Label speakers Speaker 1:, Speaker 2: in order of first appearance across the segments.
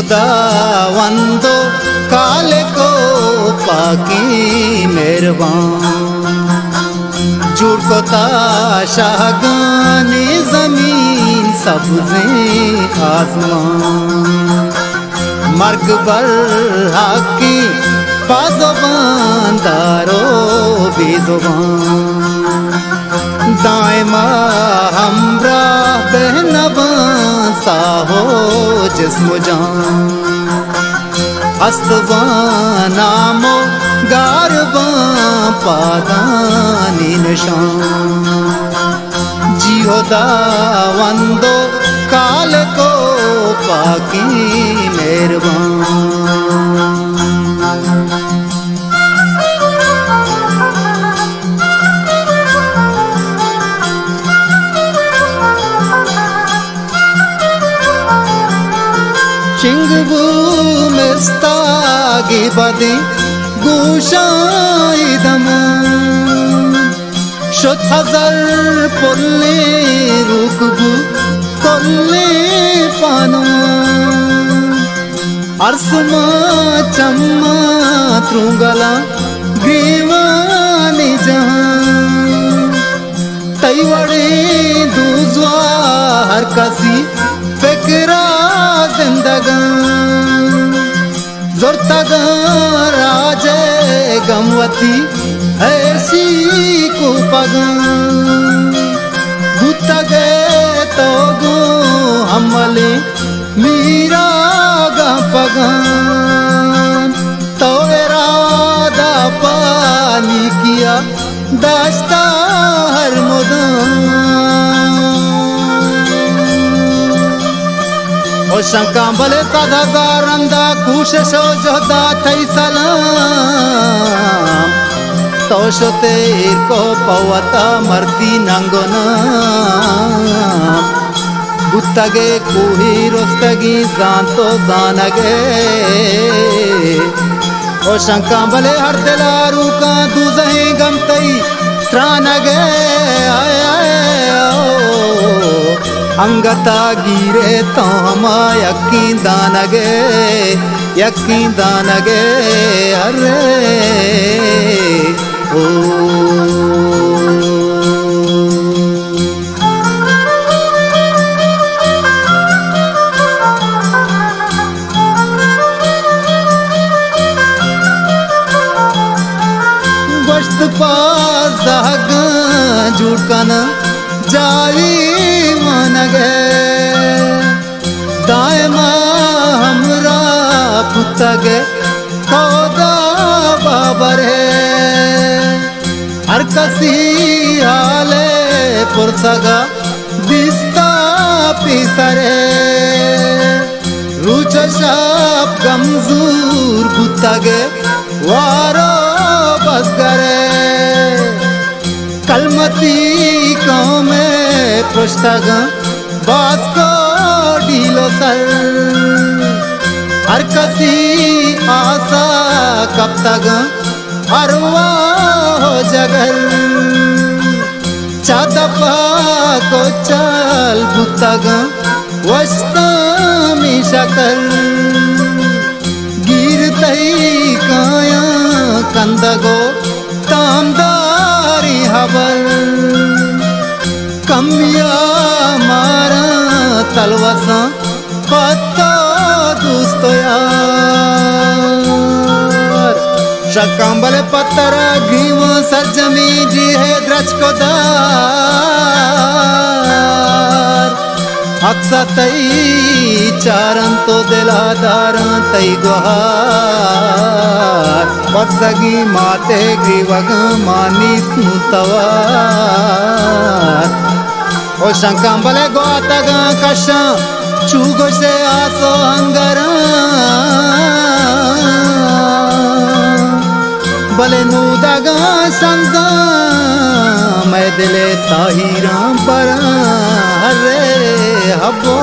Speaker 1: खुदा वंदो काले को पाकी मेहरबान जुड़ को शाहगाने जमीन सब्ज़े आसमान मर्ग बर हाकी बाज़ुबान दारो बेज़ुबान दायमा हमरा बहनबान साहो जिस्म जान हस्तबान नामो गारबान पादानी निशान जिहोदा वंदो काल को पाकी मेहरबान चिंगबू मिस्तागी बदी गुशाइदम शुद्ध हज़र पुल्ले रुकबू कोल्ले पानो अर्समा चम्मा त्रुगला ग्रीवानी जहां तैवड़े दूजवा हर कसी फिक्रा जिंदगान जुर्तगा राजे गमवती ऐसी को पगान गुतगे तो गो हमले मीरा गा पगान तो इरादा पानी किया दास्ता हर ओ शंका भले साधारंदा कुशो जोदा थई सलाम तो शोतेर को पवता मरती नंगोना गुत्तगे कुही रोस्तगी जानतो जानगे ओ शंका भले हर दिलारू का दूज़े गमतई त्रानगे आए आए अंगता गिरे तो हम यकीन दानगे अरे ओ गोश्त पास जहग जुड़कना जाई मन गए दायमा हमरा पुतगे खोदा बाबर है हर कसी हाले पुरसगा दिस्ता पिसरे रुच शाप गमजूर पुतगे वारो बस करे कलमती कौमे पुस्तगा बास्को डीलो सर हर कसी आशा कब तक अरवा हो जगर चादपा को चल बुतगा वस्ता में शकर गिरतई काया कंदगो तामदारी हबर कमिया मारा तलवसा पत्ता दोस्तो यार शकांबल पत्तर घीव सरजमी जी है द्रच को दार अक्सा तई चारन तो दिलादारा तई गुहार पत्सगी माते ग्रीवग मानी स्मुतवार ओ शंकांबले गोतगा कशा चूगो से आसो अंगरा भले नूदगा संजा मैं दिले ताहिरा पर हरे हबो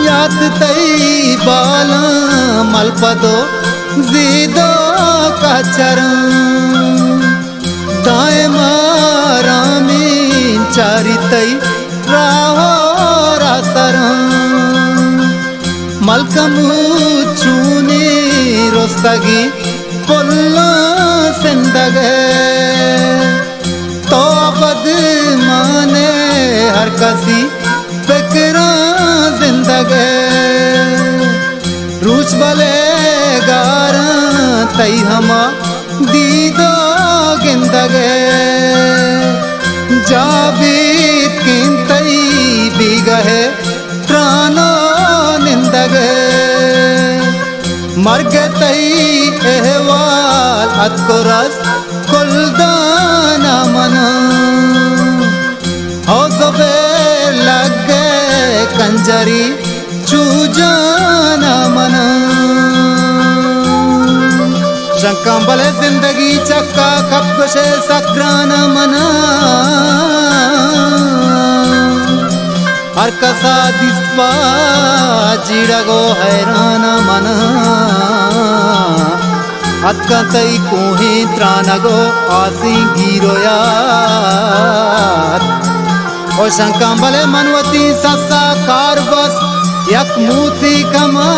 Speaker 1: याद तई बाल पदो जीदो का चरण दाए मारामीन चारितई राहो रासरं मलकमु चूनी रोस्तगी पुल्ला सिंदगे तो बद माने हर कसी फिक्रा जिंदगे रूस बले गारा तई हमा दीदो गिंदगे जाबीत किंतई बिगहे त्रानो निंदगे मरगतई एहवाल अतकुरस कुलदाना मना हो सबे लगे कंजरी चूजाना मना शंकांबले जिंदगी चक्का कपशे सक्राना मना हर कसा दिस्पा जिड़गो हैराना मना अत्कतई कोही त्रानगो आसी गिरोयात ओ शंकांबले मनवती ससा कारबस यक मूर्ति कमा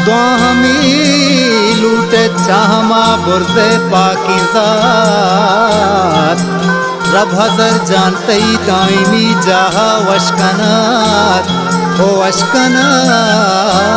Speaker 1: द्वाहमी लूटे चाहमा बुरदे पाकिजात रब हजर जानते ही दाइमी जहा वशकनात ओ वशकनात